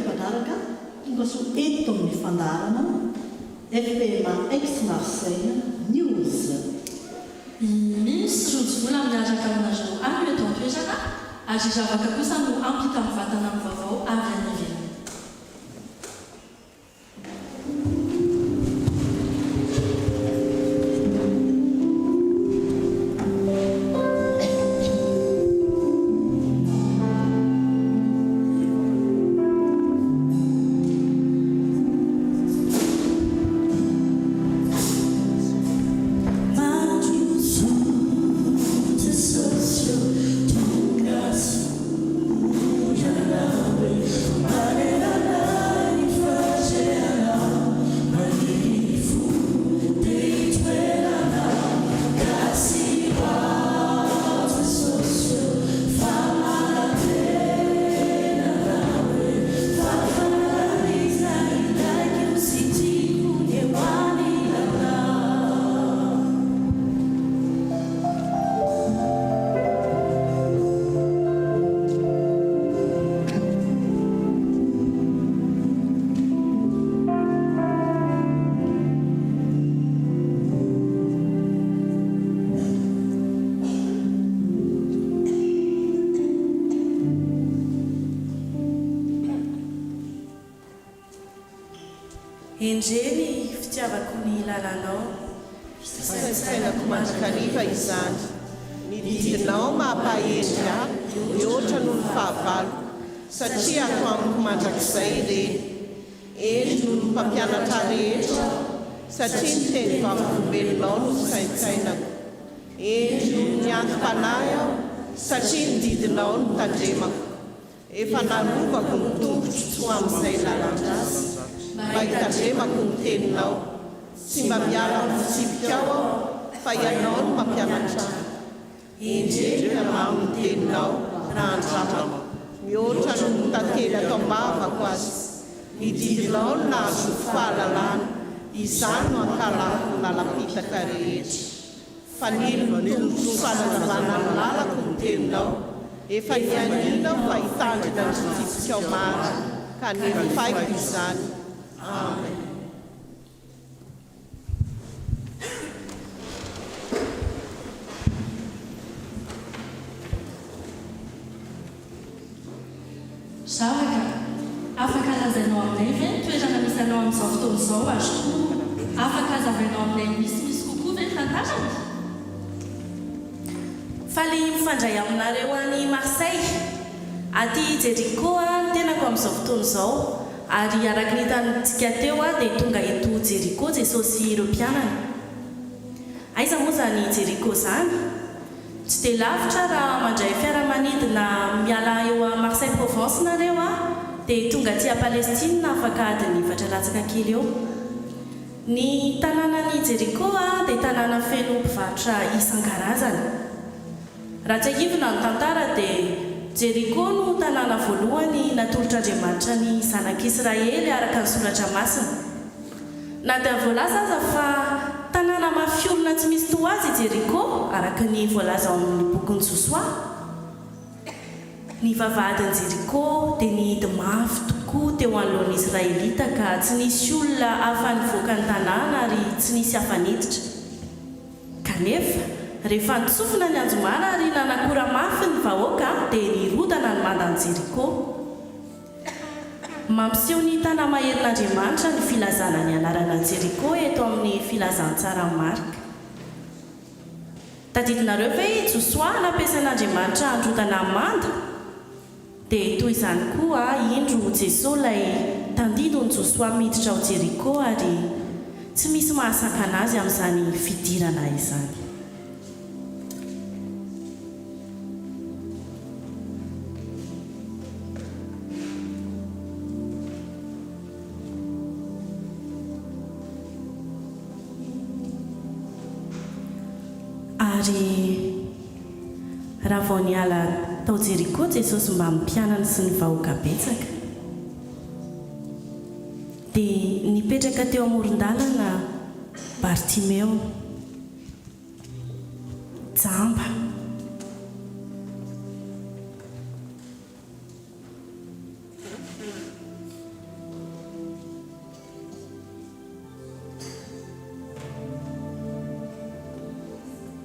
manaraka tonga so eto amin'ny fandarana FPMA Aix-Marseille News. Misy rojovola miaraka aminareo ary eto an-toerana ary ravaka kosa no ampita amin'ny vatana amin'ny vaovao avy any ivelany. Enjeny fitiavako ny lalanao sainako mandrakariva izany nididinao mampahendry ahy mihoatra noho ny fahavalo satria ako amiko mandrakizay ireny endry noho ny mpampianatra rehetra satria ny teny vavolombelonao no saintsainako endry noho ny antom-panahy aho satria ny didinao no tandremako efa nalovako ny tongotro tsy ho amin'izay lalan-drasy mba hitandremako ny teninao tsy mba miala mitsipika ao aho fa ianao no mampianatra endreny amamo ny teninao raha andramako mihoatra no ny tantely atao ambavako azy nididinao no nahazo fahalalana izany no ankalako ny lalapitaka rehetra fa nilo ny tongotro fanazavana ny lalako ny teninao efa nianinao fa hitandrina ny fitsipika ao mara ka nifaiko izany. Amen. Zavaka, afaka lazainao aminay ve toerana misy anao amin'izao fotoana izao azo afaka zavainao aminay misy kokoa ve tantarana? Faly mifandray aminareo any Marseille aty Jericho no tenako amin'izao fotoana izao ary araka ny hitantsika teo dia tonga eto Jericho Jesosy ireo mpianana. Aiza moa zany Jericho zany? Tsy dia lavitra raha mandray fiaramanidina miala eo a Marseille Provence nareo dia tonga aty Palestine afaka adiny 4 latsaka kely eo. Ny tanànan'i Jericho dia tanàna feno mpivarotra isan-karazany. Raha tsy ahivina ny tantara dia Jericho no tanàna voalohany natolotr'Andriamanitra ny zanak'Israely araka ny soratra masina. Na dia voalaza aza fa tanàna mafiolona tsy misy toa azy Jericho araka ny voalaza amin'ny bokin'ny Josoa. Ny vavahadin'i Jericho dia nihidy mafy tokoa teo anoloan'ny Israelita ka tsy nisy olona hafa nivoaka ny tanàna ary tsy nisy hafaniditra. Kanefa rehefa nitsofina ny anjomana ary nanakora mafy ny vahoaka dia nirodana ny mandan'i Jericho. Mampiseho ny tana maherin'Andriamanitra ny filazana ny anarana Jericho eto amin'ny filazantsara Marka. Tadidinareo ve Josoa nampiasain'Andriamanitra androdana manda? Dia toy izany koa indro Jesosy ilay tandidon'ny Josoa miditra ao Jericho ary tsy misy mahasakana azy amin'izany fidirana izany. Ary raha vao niala tao Jericho Jesosy mba mpianana sy ny vahoaka betsaka dia nipetraka teo amoron-dalana Bartimeo, jamba.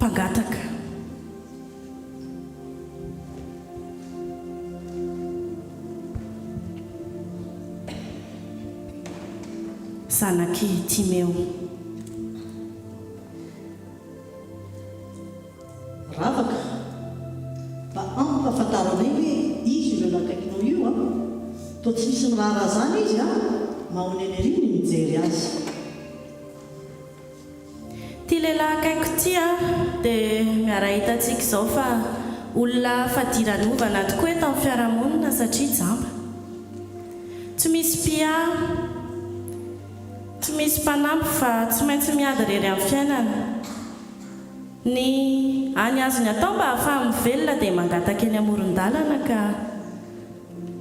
mpangataka. Zanaky Timeo. Ravaka mba ampafantaranay hoe izy ireo nakaikinao io toa tsy misy miraharaha zany izy mahoneny ery ny mijery azy. Ty lehilahy akaiko ty dia miara hitantsika izao fa olona fadiranovana tokoa eto amin'ny fiarahamonina satria jamba tsy misy pia, tsy misy mpanampy fa tsy maintsy miady rery amin'ny fiainana. Ny any azony atao mba ahafahany mivelona dia mangataka eny amoron-dalana ka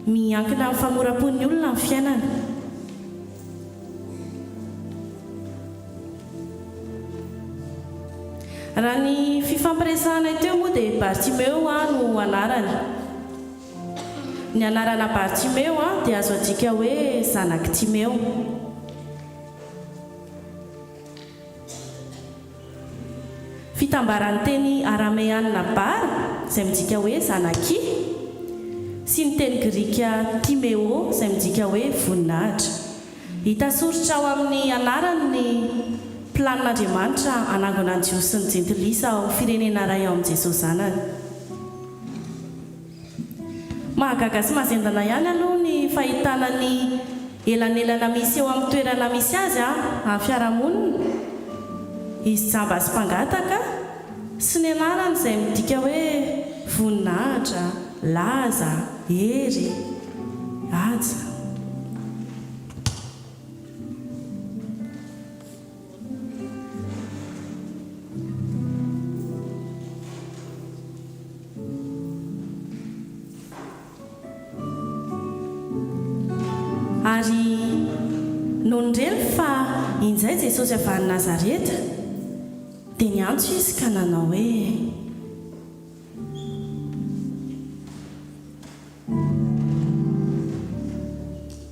miankina amin'ny famoram-pon'ny olona amin'ny fiainana. Raha ny fifampiresahanay teo moa dia Bartimeo no anarany. Ny anarana Bartimeo dia azo adika hoe zanaky Timeo. Fitambarany teny arameanina bara izay midika hoe zanaky, sy ny teny grika Timeo izay midika hoe voninahitra. Hita soritra ao amin'ny anarany ny planin'Andriamanitra hanangona ny Jiosy sy ny jentilisa ao firenena iray ao amin'ny Jesosy zanany. Mahagaga sy mahazendana ihany aloha ny fahitana ny elanelana misy eo amin'ny toerana misy azy amin'ny fiarahamonina. Izy jamba sy mpangataka sy ny anarany izay midika hoe voninahitra, laza, hery, aja. Ary nonireny fa inzay Jesosy avy any Nazareta dia niantso izy ka nanao hoe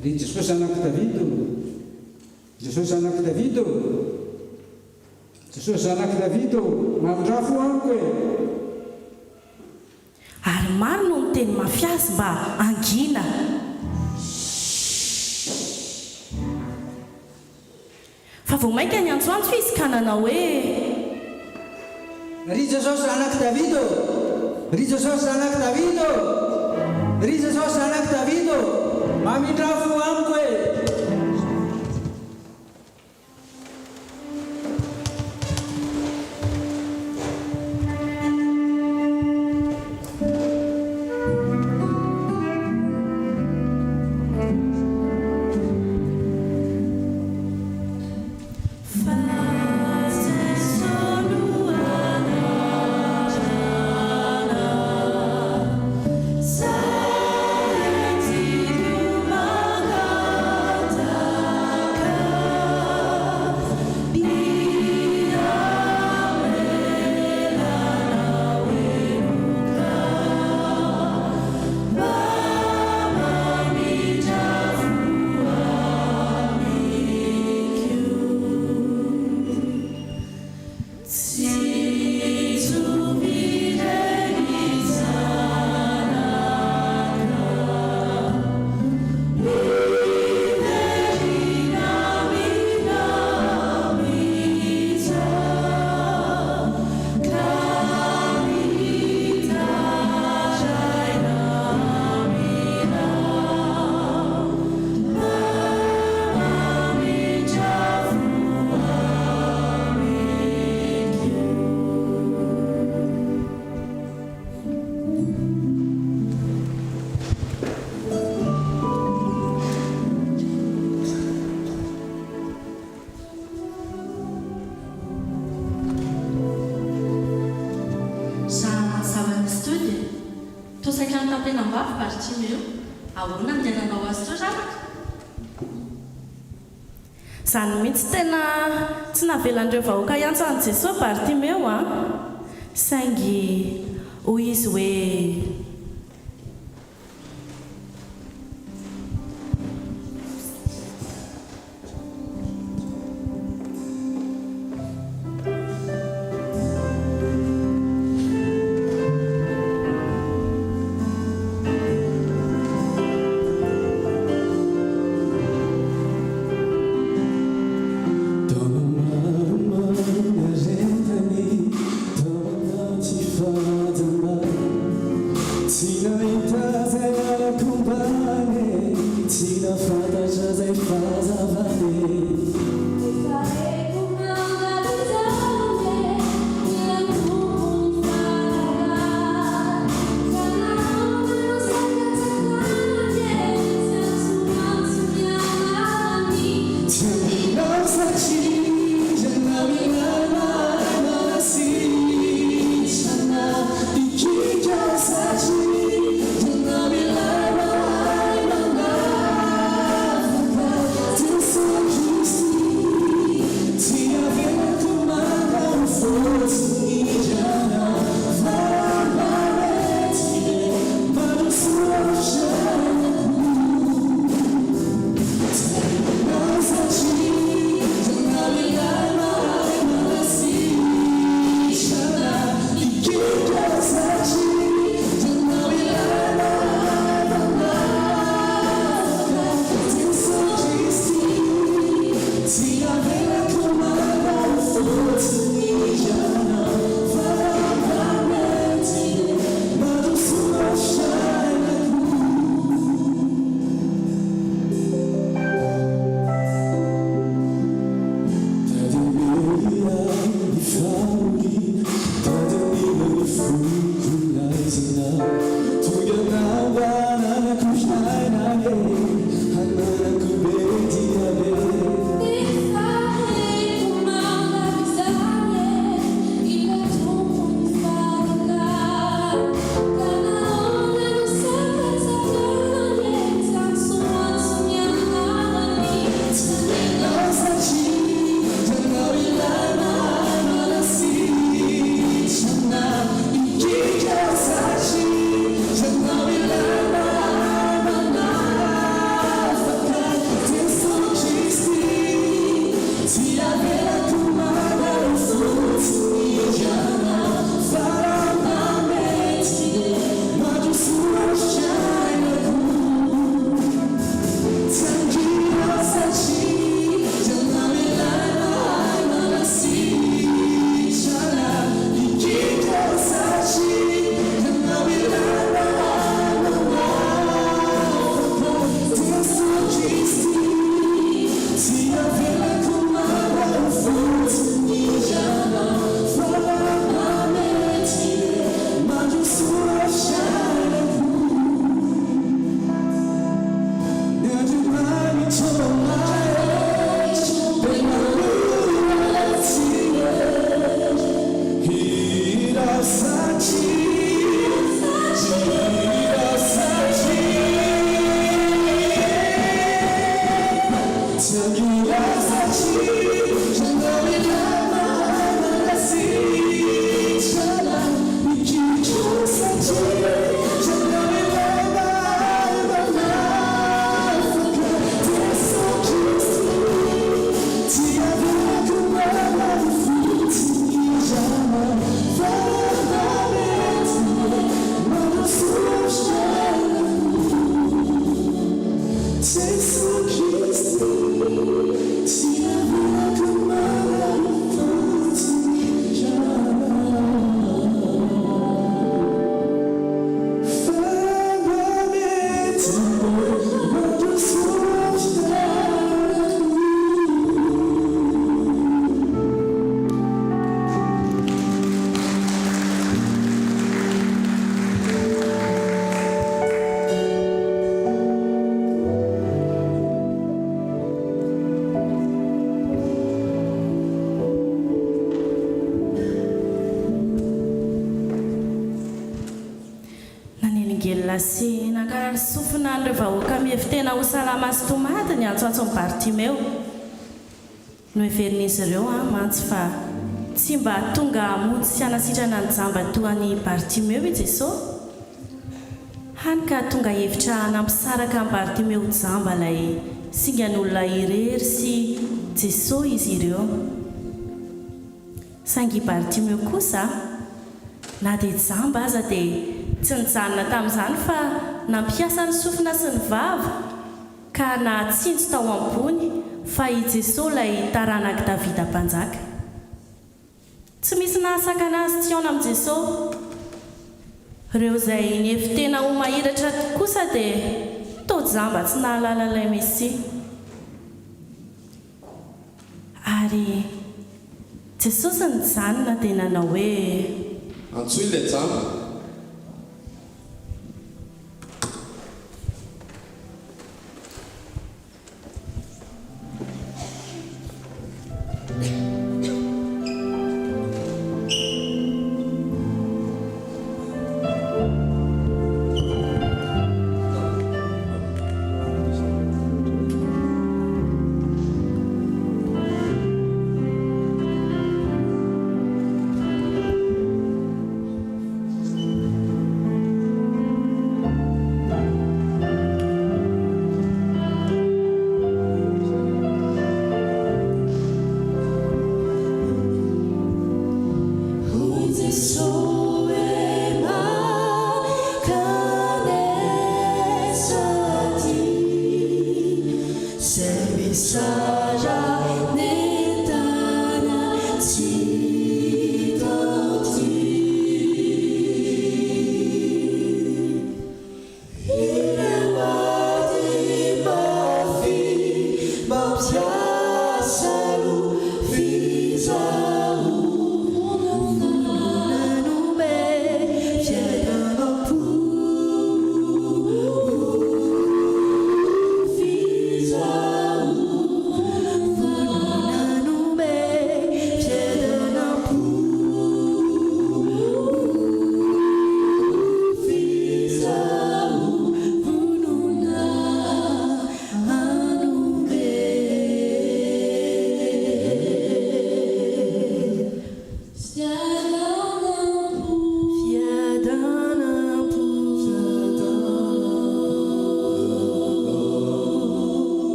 ry Jesosy zanaky Davido, Jesosy zanaky Davido, Jesosy zanaky Davido, mandrafo amiko e. Ary maro no ny teny mafiazy mba angina. Fa vao mainka ny antsoantso izy ka nanao hoe ry Jesosy zanaky Davido, ry Jesosy zanaky Davido, ry Jesosy zanaky Davido, mamindrafo amiko e. Zany mihitsy tena tsy navelan'ireo vahoaka iantso an' Jesosy Bartimeo saingy hoy izy hoe sy nankarary sofina an'ireo vahoaka miefitena ho salama sy tomaty ny antsoantso ny Bartimeo no heverin'izy ireo mantsy fa tsy mba tonga hamonjy sy hanasitrana ny jamba toany Bartimeo i Jesosy hany ka tonga hevitra hanampisaraka ny Bartimeo jamba ilay singan'olona irery sy Jesosy izy ireo saingy Bartimeo kosa na dia jamba aza dia tsy nijanona tamin'izany fa nampiasa ny sofina sy ny vava ka natsinjo tao ambony fa i Jesosy ilay taranaka Davida mpanjaka tsy misy nahasakana azy tsy aona amin'i Jesosy ireo izay niefitena ho mahiratra kosa dia toa jamba tsy nahalala ilay Messia ary Jesosy ny janona dia nanao hoe antsoy ilay jamba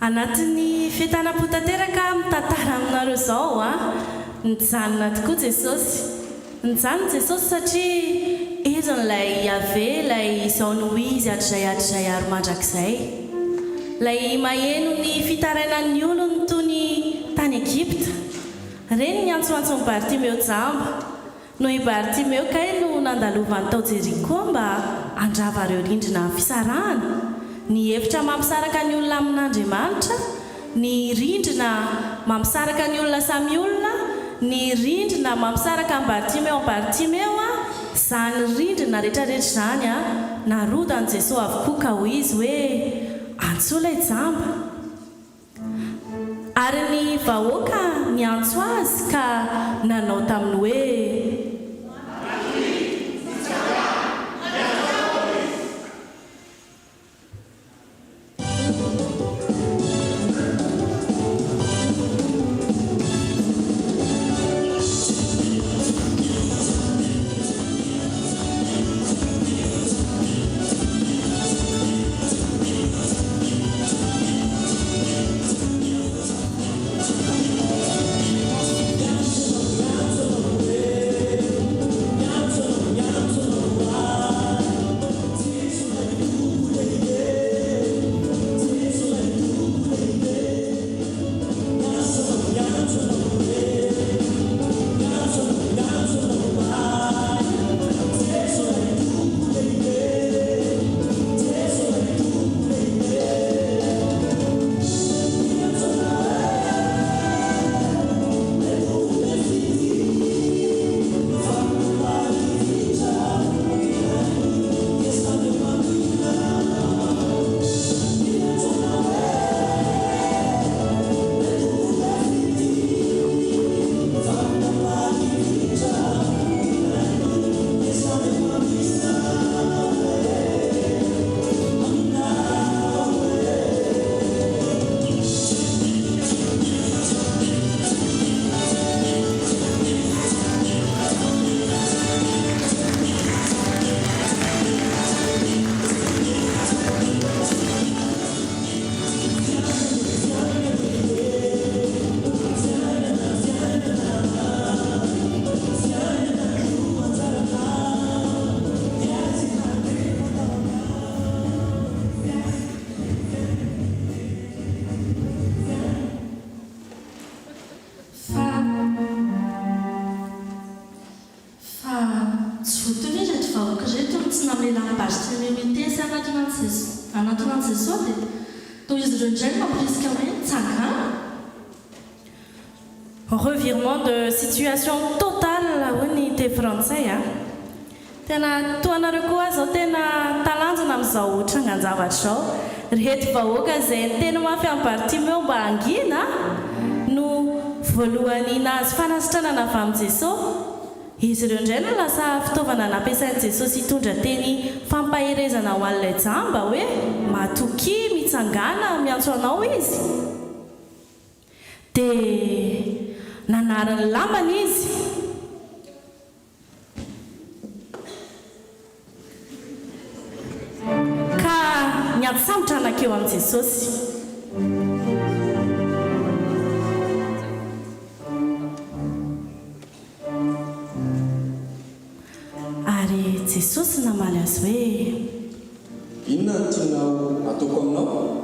Anatin'ny fitanam-potanteraka mitantara aminareo izao nijanona tokoa Jesosy. Nijanona Jesosy satria izy n'ilay Yahvé, ilay izao no izy hatrizay ary mandrakizay. Ilay maheno ny fitarainan'ny olony toy ny tany Egypta. Reny ny antsoantson'i Bartimeo jamba. Noho i Bartimeo kay no nandalovany tao Jeriko mba handrava ireo rindrina fisarahana. Ny hevitra mampisaraka ny olona amin'Andriamanitra, ny rindrina mampisaraka ny olona samy olona, ny rindrina mampisaraka ny Bartimeo izany rindrina rehetrarehetra izany narodany Jesosy avokoa ka hoy izy hoe antsoa ilay jamba. Ary ny vahoaka niantso azy ka nanao taminy hoe fotsiny amin'ny lambazy ny mitesy anatonany Jesao dia toy izy ireo indray mampirisika hoe tsangana. Revirement de situation totale hoy te français a. Tena toanareo koa zao tena talanjona amin'izao trangan-javatra zao. Rehetra vahoaka izay tena mafy amin'ny Bartimeo mba angina no voalohany nahazo fanasitranana avy amin'ny Jesao. Izy ireo indray no lasa fitaovana nampiasain'i Jesao sy hitondra teny fampaherezana ho an'ilay jamba hoe matoky mitsangana miantso anao izy. Dia nanarany lambany izy. Ka niatsambotra anakeo amin'ny Jesosy. Ary Jesosy namaly azy hoe inona no tianao ataoko aminao?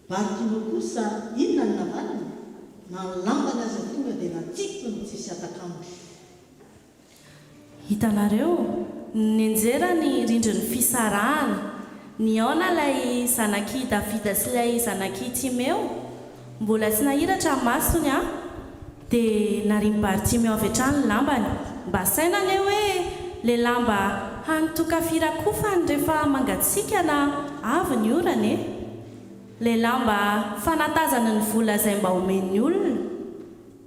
Bartimeo kosa inona ny navaliny na lambany azy tonga dia natsiko ny tsisy atakambo. Hitanareo nianjera ny rindrin'ny fisarahana ny aona ilay zanaky Davida sy ilay zanaky Timeo mbola tsy nahiratra masony a dia narimy Bartimeo avy hatrany ny lambany mba sainany hoe le lamba hanotoka firakofany rehefa mangatsika na avy ny orany le lamba fanatazana ny vola izay mba homen'ny olona.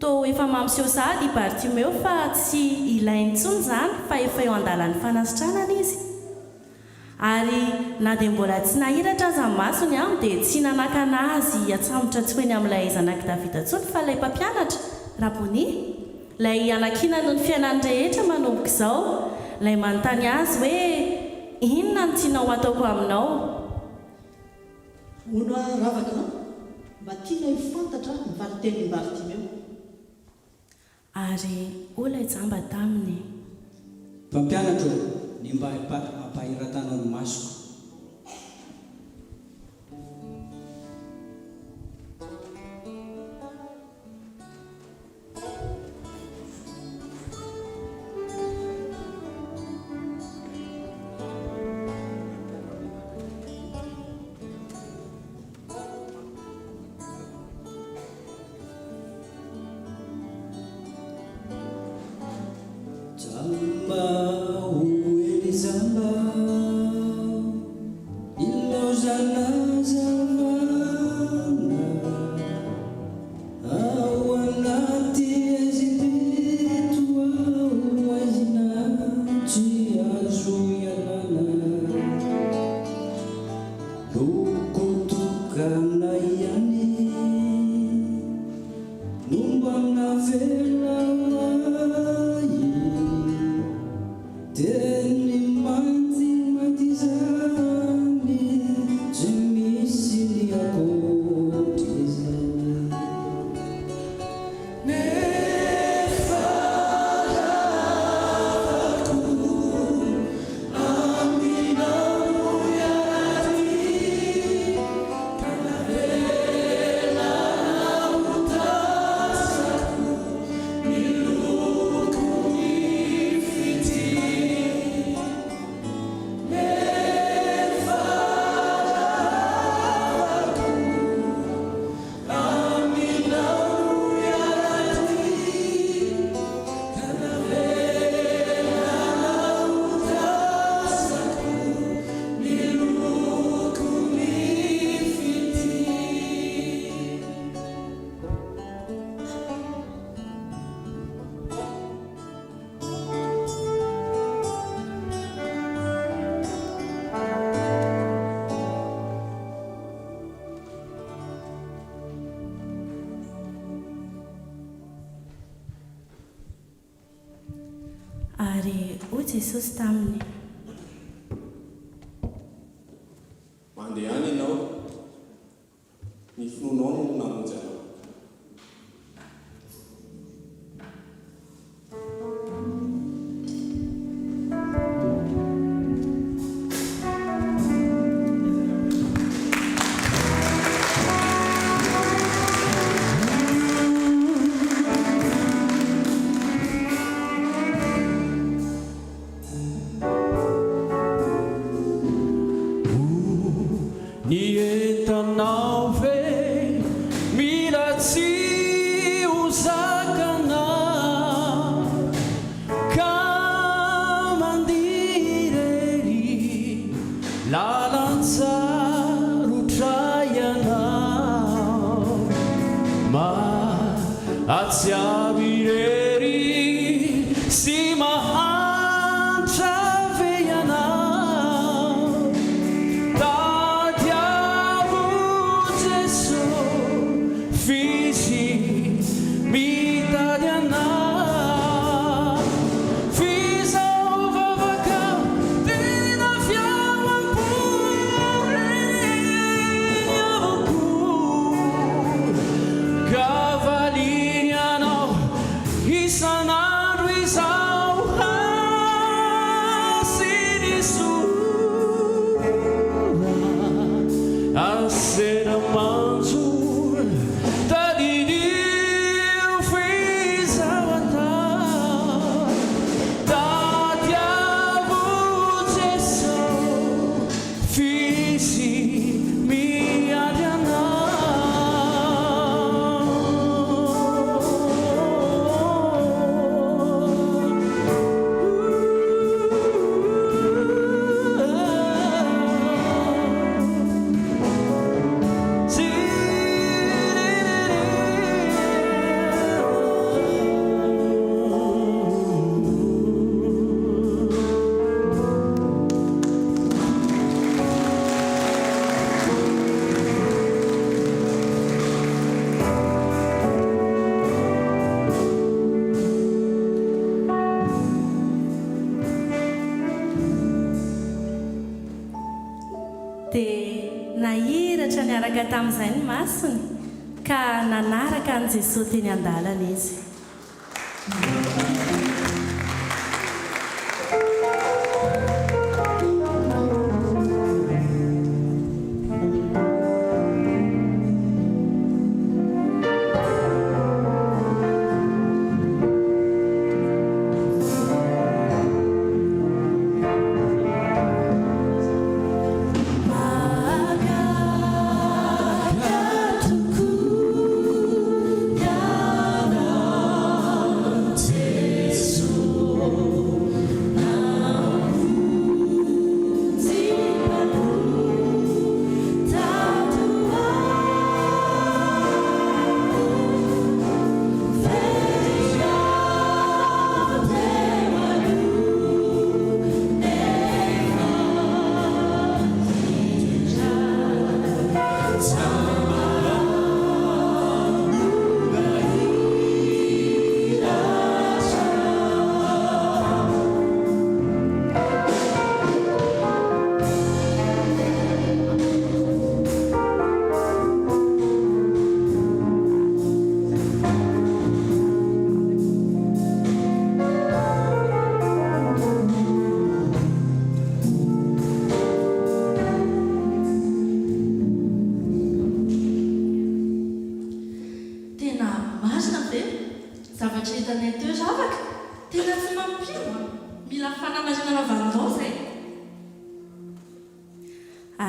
To efa mampiseho sahady Bartimeo fa tsy ilainy intsony izany fa efa eo an-dalan'ny fanasitranana izy. Ary na dia mbola tsy nahiratra aza ny masony dia tsy nanakana azy atsambotra tsy hoeny amin'ilay zanaky Davida intsony fa ilay mpampianatra Raboni, ilay anakinany ny fiainany rehetra manomboka izao, ilay manontany azy hoe inona no tianao ataoko aminao. Ono ravaka mba tiana hifantatra ny valitenin'i Bartimeo. Ary olay jamba taminy mpampianatra ny mba hampahiratana ny masoko. ary hoy jesosy taminy mandehany ianao ny finonao no namonjy anao tamin'izay ny masony ka nanaraka an' jesosy teny an-dalana izy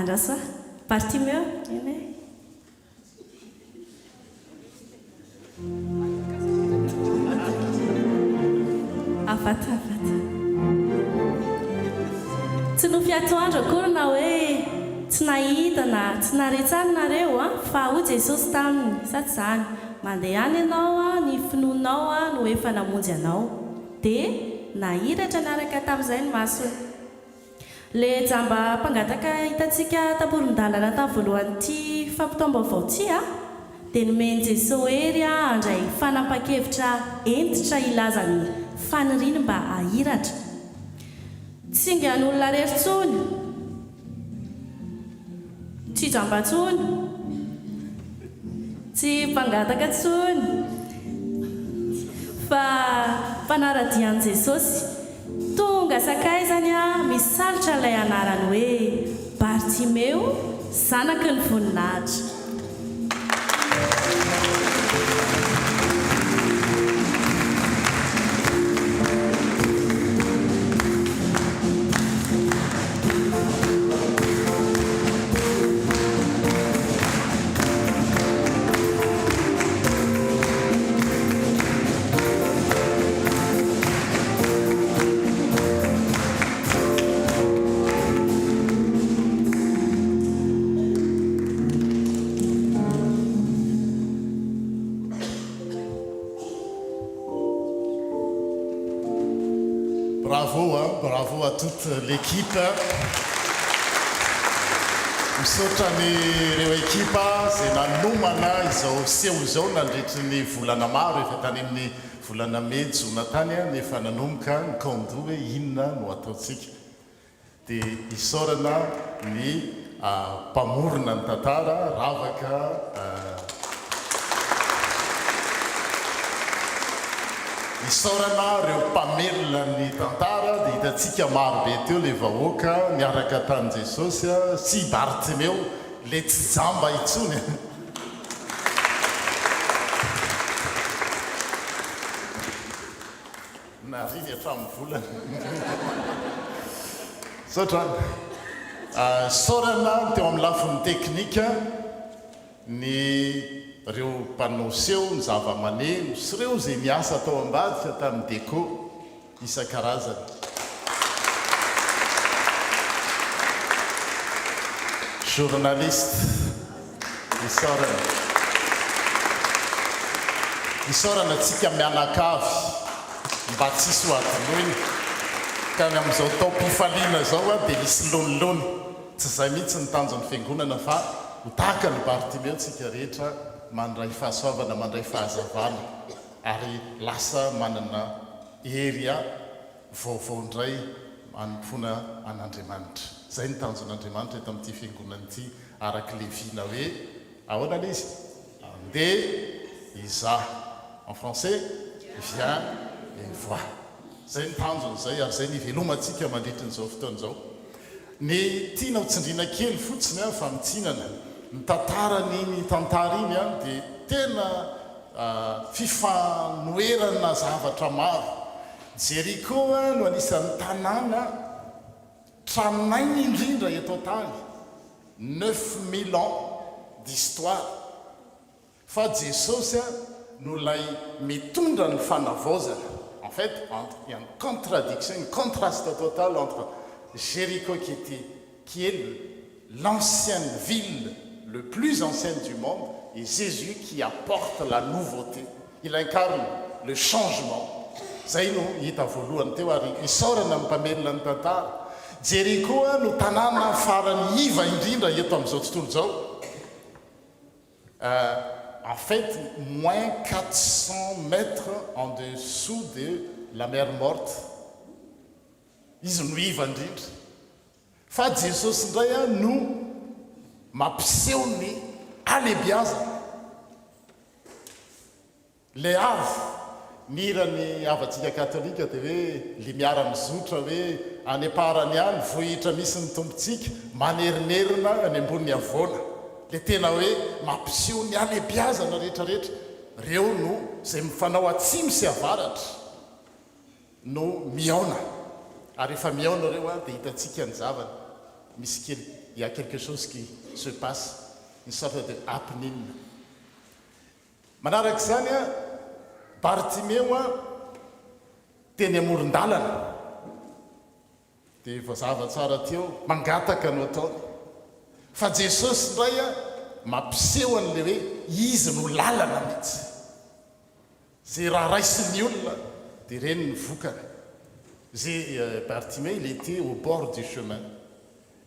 andrasa Bartimeo ene afata tsy no fiatoandro akory na hoe tsy nahita na tsy naretsannareo fa ho jesosy taminy sady zany mandeha any ianao ny finonao no efa namonjy anao dia nahiratra naraka tamin'izay ny masony le jamba mpangataka hitantsika taporon-dalana tamin'ny voalohan'ity fampitaom-baovao ity dia nomeny jesosy hery andray fanapa-kevitra entitra ilazany faniriana mba ahiratra tsy ingan'olona rery-tsony tsy jambatsony tsy mpangataka tsony fa mpanaradian'i Jesosy tonga sakaizany misalotra ilay anarany hoe Bartimeo zanaky ny voninahitra. Bravo à toute l'équipe. Misaotra ireo ekipa izay nanomana izao seho izao nandritry ny volana maro efa tany amin'ny volana May Jona tany nefa nanomboka ny kanto hoe inona no ataontsika. Dia isaorana ny mpamorona ny tantara ravaka isaorana ireo mpamelona ny tantara dia hitantsika maro be teo ilay vahoaka miaraka tany Jesosy sy Bartimeo le tsy jamba itsony. Nariny hatramin'ny volana. Saorana teo amin'ny lafiny teknika ny reo mpanao seho ny zava-maneno sy reo izay miasa tao ambadika tamin'ny déco isan-karazany. Journaliste isaorana tsika mianakavy mba tsisy ho adinoiny ka ny amin'izao tao mpifaliana zao dia misy lonolony tsy izay mihitsy ny tanjon'ny fiangonana fa ho tahaka ny Bartimeo tsika rehetra mandray fahasoavana mandray fahazavana ary lasa manana hery vaovao indray manompoana an'Andriamanitra. Zay ny tanjon'Andriamanitra eto amin'ity fiangonana ity araka le vina hoe ahoana izy andeha izaha en français viens et vois. Zay ny tanjony zay ary zay ny velomantsika mandritra n'izao fotoan'izao. Ny tiana ho tsindriana kely fotsiny fa mitsinana ny tantarany tantara iny dia tena fifanoerana zavatra maro. Jéricho no anisan'ny tanàna tranainy indrindra eto tany 9000 ans d'histoire fa Jesosy no lay mitondra ny fanavaozana. En fait, il y a une contradiction, un contraste total entre Jéricho qui est l'ancienne ville le plus ancienne du monde et Jésus qui apporte la nouveauté. Il incarne le changement. Zay no hita voalohany teo ary isaorana amin'ny mpamelona ny tantara. Jéricho no tanàna farany iva indrindra eto amin'izao tontolo izao. En fait, moins 400 mètres en dessous de la mer Morte. Izy no iva indrindra. Fa Jesosy indray no mampiseho ny alebiazana. Le avo mirany avantsika katolika dia hoe le miara-mizotra hoe any aparany any vohitra misy ny tompontsika manerinerina any amboniny avoana. Le tena hoe mampiseho ny alebiazana rehetrarehetra. Reo no izay mifanao atsimo sy avaratra no miaona. Ary rehefa miaona reo dia hitantsika ny zavany. Misy kely, il y a quelque chose qui se passe, une sorte de happening. Manaraka izany Bartimeo teny amoron-dalana dia voazava tsara teo mangataka no ataony. Fa Jesosy indray mampiseho an'le hoe izy no lalana mihitsy. Zay raha raisin'ny olona dia ireny ny vokany. Bartimeo, il était au bord du chemin.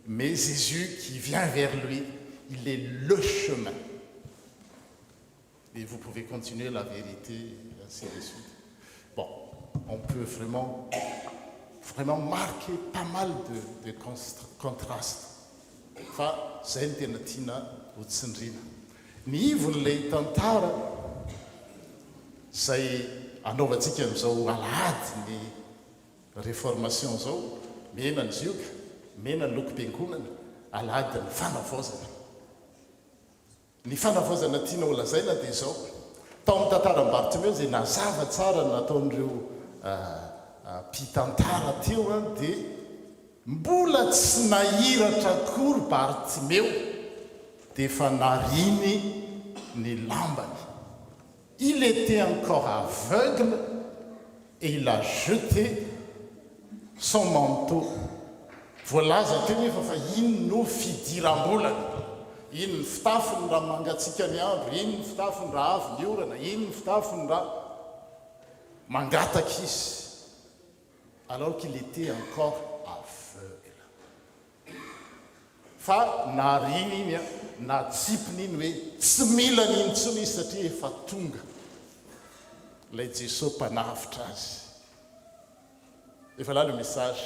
Mais Jésus qui vient vers lui, il est le chemin. Et vous pouvez continuer la vérité, ainsi de suite. Bon, on peut vraiment marquer pas mal de contrastes. Fa zay ny tena tiana hotsindrina. Ny ivon'ilay tantara zay anaovantsika n'izao alahady ny réformation zao, mena ny zioka, mena ny lokom-piangonana, alahady ny fanavaozana. Ny fanavaozana tiana ho lazaina dia izao. Tao amin'ny tantaram-Bartimeo zay nazava tsara nataon'ireo mpitantara teo dia mbola tsy nahiratra akory Bartimeo dia efa nariny ny lambany. Il était encore aveugle et il a jeté son manteau. Voalaza teo nefa fa ino no fidiram-bolana, ino ny fitafiny raha mangatsika ny andro, ino ny fitafiny raha avy ny orana, ino ny fitafiny raha mangataka izy, alors qu'il était encore aveugle. Fa nariny iny na tsipiny iny hoe tsy mila ny intsony izy satria efa tonga ilay Jesosy mpanavitra azy. Efa la le message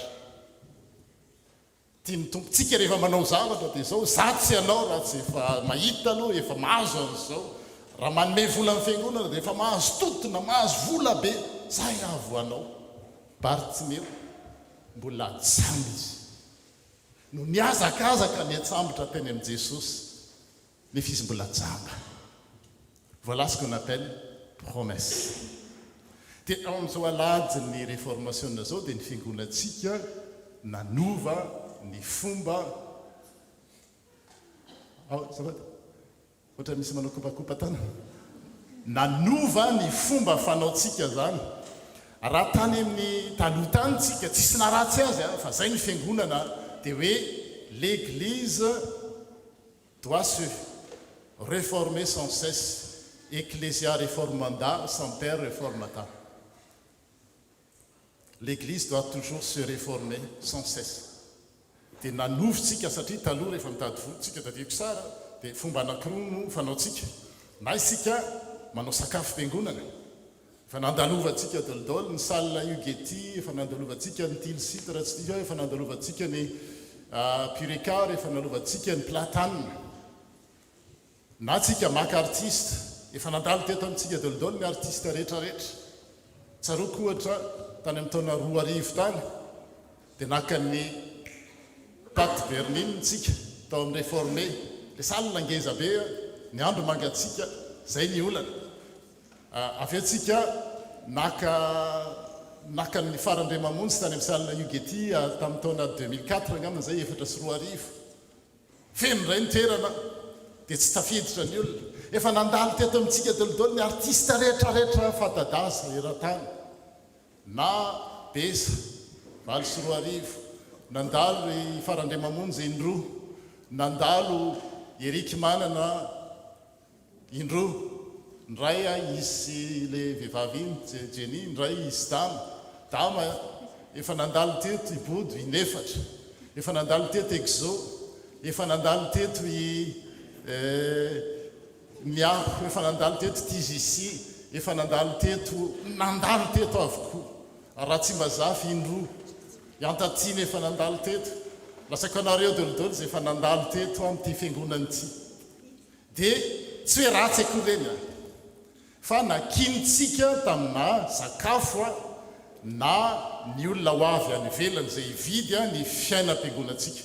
tiany tompo tsika rehefa manao zavatra dia zao za tsy anao raha tsy efa mahita aloha efa mahazo an'izao, raha manome vola amin'ny fiangonana dia efa mahazo totona, mahazo vola be, zay avo anao. Bartimeo mbola atsamby izy no niazakazaka ny atsambotra teny amin'ny Jesosy nefa izy mbola jamba. Voilà ce qu'on appelle promesse. Dia amin'izao alady ny réformation zao dia ny fiangonantsika nanova ny fomba ohatra misy manao kopakopa tana, nanova ny fomba fanaotsika zany. Raha tany amin'ny taloha tany tsika tsisy naratsy azy fa zay ny fiangonana dia hoe l'église doit se réformer sans cesse, ecclesia reformanda semper reformata. L'église doit toujours se réformer sans cesse. Dia nanovotsika satria taloha rehefa mitady votsika tadiko sara dia fomba anankiroa no fanaotsika, na isika manao sakafo fiangonana, efa nandalovantsika dolidolo ny salle Ugeti, efa nandalovantsika ny Tilsit raha tsy tika, efa nandalovantsika ny Purecar, efa nandalovantsika ny Platane. Na tsika maka artiste, efa nandalo teto amintsika dolidolo ny artiste rehetrarehetra. Tsaroako ohatra tany amin'ny taona 2000 tany dia naka ny Pat Bernine tsika tao amin'ny réformé, le salle ngeza be, ny andro mangatsika, zay ny olana. Avy atsika naka ny farandriamamonjy tany amin'ny salle Ugeti tamin'ny taona 2004 angamba zay 4 feno ray ny toerana dia tsy tafiditra ny olona. Efa nandalo teto amintsika dolidolo ny artiste rehetrarehetra fatadasa eran-tany, na Besa 4 nandalo i farandriamamonjy indroa, nandalo Eriky Manana indroa, ny ray izy le vehivavy iny Jenny, ny ray izy dama efa nandalo teto i Bodo inefatra, efa nandalo teto Exo, efa nandalo teto i Miaho, efa nandalo teto TJC, efa nandalo teto avokoa. Raha tsy mbazafy indroa Iantatsiny efa nandalo teto, lasako anareo dolidolo zay efa nandalo teto amin'ity fiangonana ity. Dia tsy hoe ratsy akory reny fa nakinitsika tamina sakafo na ny olona ho avy any ivelany zay hividy ny fiainam-piangonantsika.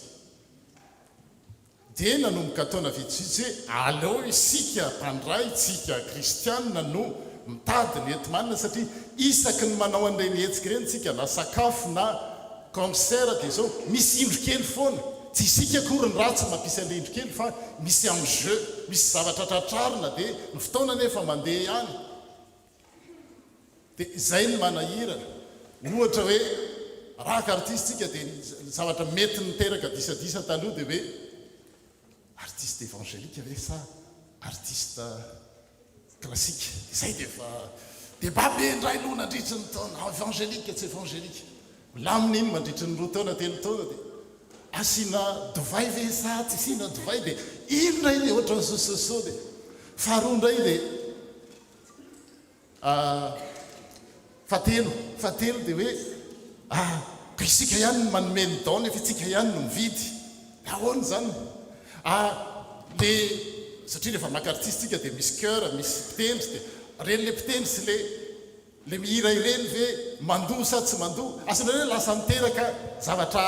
Dia nanomboka taona vitsivitsy hoe aleo isika mpandray, tsika kristianina no mitady ny enti-manina satria isaky ny manao an'ireny hetsika ireny tsika na sakafo na concert dia zao misy indro kely foana, tsy isika akory ny ratsy mampisy an'ilay indro kely fa misy amin'ny jeu, misy zavatra tratrarina dia ny fotoana nefa mandeha ihany. Dia izay ny manahirana. Ohatra hoe raka artistsika dia zavatra mety niteraka disadisa taloha dia hoe artiste évangélique ve sa artiste classique. Izay dia efa débat be ndray aloha nandritry ny taona évangélique tsy évangélique. Lamin'iny mandritry ny 2 taona 3 taona dia asina dovay ve sa tsy asina dovay dia ino ndray dia ohatra ny sososo dia faharoa ndray dia fatelo dia hoe ko isika ihany no manome ny dao nefa itsika ihany no mividy ahoana zany le satria rehefa makartistika dia misy cœur misy pitendry dia reny le pitendry sy le mihira ireny ve mandoa sa tsy mandoa asanareo lasa miteraka zavatra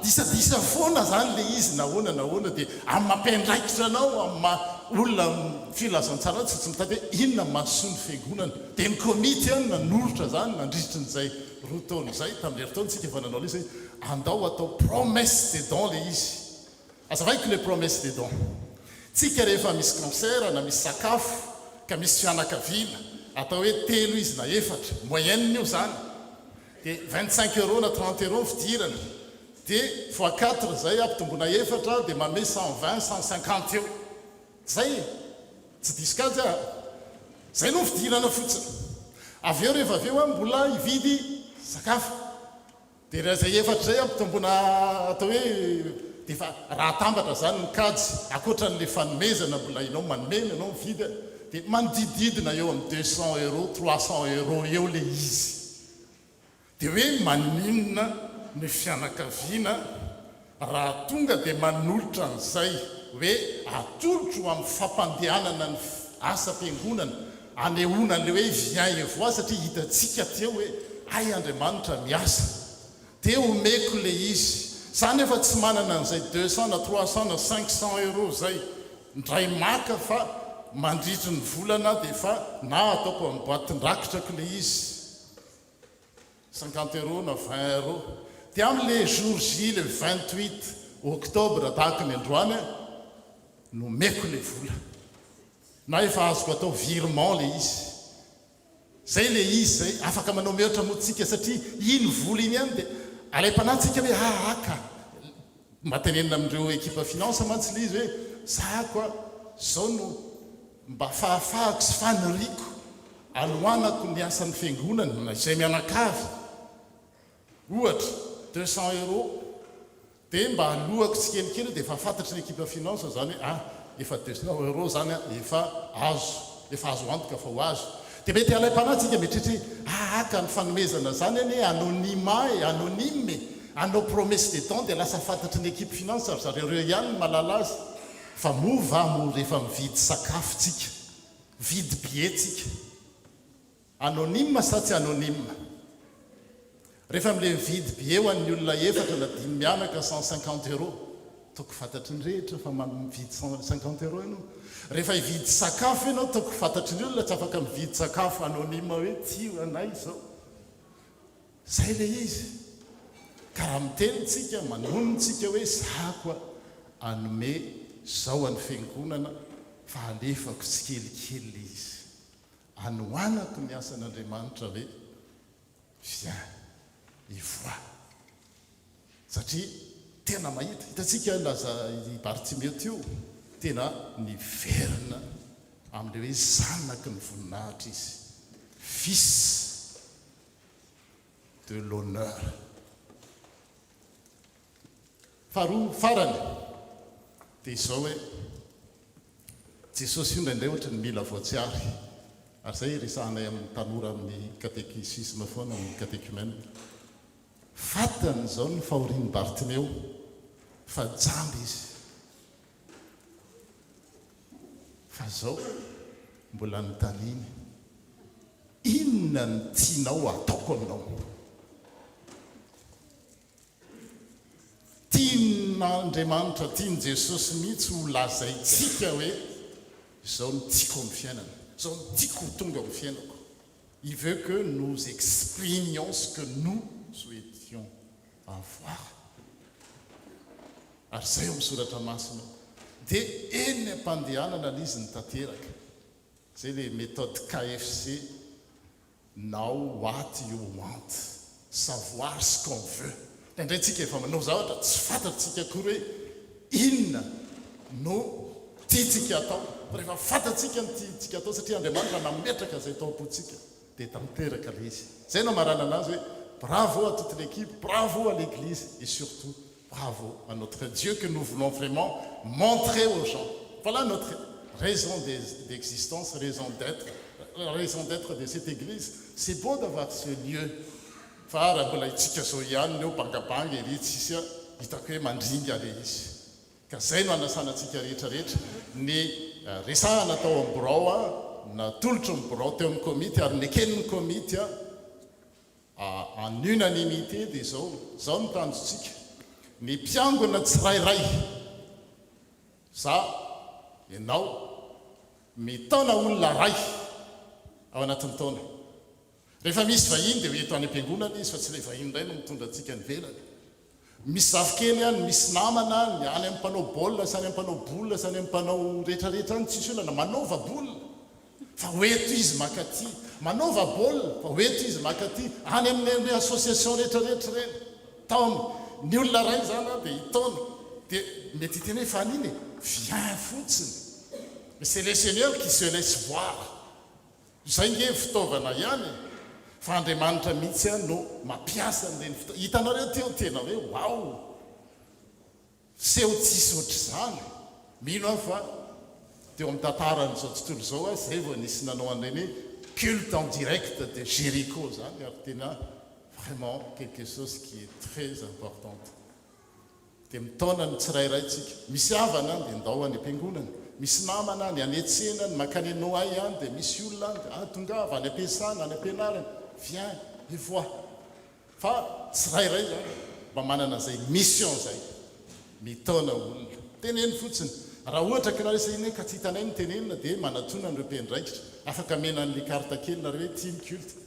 disadisa foana zany le izy nahoana dia amin'ny mampiandraikitra anao amin'ny olona filazantsara tsy mitady hoe inona mahasoa ny fiangonana dia ny komity any nanolotra zany nandrisitra n'izay roa taona izay tamin'ny heritaontsika efa nanao izy andao atao promesse des dons le izy azavaiko le promesse des dons tsika rehefa misy concert na misy sakafo ka misy fianakaviana atao hoe telo izy na efatra moyenne io zany dia 25 € na 30 € fidirana dia fois 4 zay ampitombona efatra dia manome 120 150 eo zay tsy disikajy zay no fidirana fotsiny avy eo rehefa aveo mbola ividy sakafo dia raha zay efatra zay ampitombona atao hoe dia fa raha tambatra zany nikajy akoatran'le fanomezana mbola inao manomena anao mividy dia manodididina eo amin'ny 200 € 300 € eo le izy dia hoe maninona ny fianakaviana raha tonga dia manolotra n'izay hoe atolotro amin'ny fampandehanana ny asa-piangonana anehoana an'le hoe vien et voi satria hitantsika teo hoe ay Andriamanitra miasa dia omeko le izy zany efa tsy manana an'izay 200 na 300 na 500 € zay ndray maka fa mandritry ny volana dia fa na ataoko amin'ny boatin-drakitrako le izy 50 € na 20 € dia amin'le jour J le 28 octobre tahaka ny androany no meko le vola na efa azoko atao virement le izy zay le izy zay afaka manao mihoatra moatsika satria iny vola iny ihany dia alaim-panahintsika hoe aka matenenina amin'ireo équipe finance mantsy le izy hoe zako zao no mba fahafahako sy faniriko alohanako ny asan'ny fiangonana izay mianakavy ohatra 200 € dia mba alohako tsy kelikely dia efa fantatry ny équipe finance zany hoe efa 200 € zany efa azo antoka fa ho azo dia mety alaim-panahintsika metritra aka ny fanomezana zany any anonyme anao promesse des dons dia lasa fantatry ny équipe finance ary zareo ihany malala azy fa mo rehefa mividy sakafo tsika vidy bietsika anonyme sa tsy anonyme rehefa am'le mividy bie ho an'ny olona efatra na 5 mianaka 150 € toko fantatry ny rehetra fa mividy 150 € ianao rehefa hividy sakafo ianao toko fantatry ny olona tsy afaka mividy sakafo anonyme hoe tio anay zao zay le izy karaha mitenitsika manonontsika hoe zako anome zao any fiangonana fa alefako tsy kelikely le izy anohanako ny asan'Andriamanitra hoe vien ivoa satria tena mahita hitantsika laza i Bartimeo teo tena niverina amin'le hoe zanaky ny voninahitra izy fils de l'honneur faharoa farany dia izao hoe Jesosy io indraindray ohatra ny mila voatsiary ary zay resahanay amin'ny tanora amin'ny catéchisme foana amin'ny catéchumène fatany zao ny fahorian'ny Bartimeo fa jamby izy fa zao mbola nytaniny inona ny tianao ataoko aminao tian'Andriamanitra tiany Jesosy mihitsy ho lazaitsika hoe zao ny tiako amin'ny fiainana zao ny tiako tonga amin'ny fiainako il veut que nous exprimions ce que nous souhaitions avoir ary zay eo misoratra masina dia eny ampandehanana n'izy ny tanteraka zay le méthode KFC now what you want savoir ce qu'on veut indraintsika efa manao zavatra tsy fantatsika akory hoe inona no tiatsika atao rehefa fantatsika ny tiatsika atao satria Andriamanitra nametraka zay taom-potsika dia tanteraka le izy zay no marana anazy hoe bravo à toute l'équipe bravo à l'église et surtout bravo à notre Dieu que nous voulons vraiment montrer aux gens voilà notre raison d'existence raison d'être raison d'être de cette église. C'est beau d'avoir ce lieu. Fa raha mbola itsika zao ihany eo bangabanga ery tsisy hitako hoe mandringa le izy. Ka zay no anasanantsika rehetrarehetra. Ny resahana tao amin'ny birao natolotro ny birao teo amin'ny komity ary nekenin'ny komity en unanimité dia zao no tanjotsika. Ny mpiangona tsirairay za ianao mitona olona ray ao anatin'ny taona. Rehefa misy vahiny dia eto any am-piangonana izy fa tsy ilay vahiny indray no mitondra antsika ny velany. Misy zafikely any, misy namana any, any amin'ny mpanao baolina, sany amin'ny mpanao bolina, sany amin'ny mpanao rehetrarehetra any, tsisy olana manaova bolina fa hoeto izy makaty, manaova baolina fa hoeto izy makaty, any amin'ny association rehetrarehetra reny taona. Ny olona ray zany dia hitaona dia mety hiteny hoe fa niny viens fotsiny. Mais c'est le Seigneur qui se laisse voir. Zay nge fitaovana ihany fa Andriamanitra mihitsy no mampiasa an'ireny fitaovana. Hitanareo teo tena hoe wao, seho tsisy ohatr'izany. Mino aho fa teo amin'ny tantaran'izao tontolo izao zay vao nisy nanao an'ireny culte en direct de Jéricho zany ary tena vraiment quelque chose qui est très important. Dia mitaona ny tsirairaitsika. Misy havana dia ndao any am-piangonana. Misy namana ny any an-tsena ny makany Noailles any dia misy olona any dia tongava any am-piasana any am-pianarana, viens et vois. Fa tsirairay zany mba manana zay mission zay mitaona olona. Teneny fotsiny. Raha ohatra ka naresahiny ka tsy hitanay ny tenenina dia manatona an'ireo mpendraikitra. Afaka menan'le karta kely nareo hoe team culte.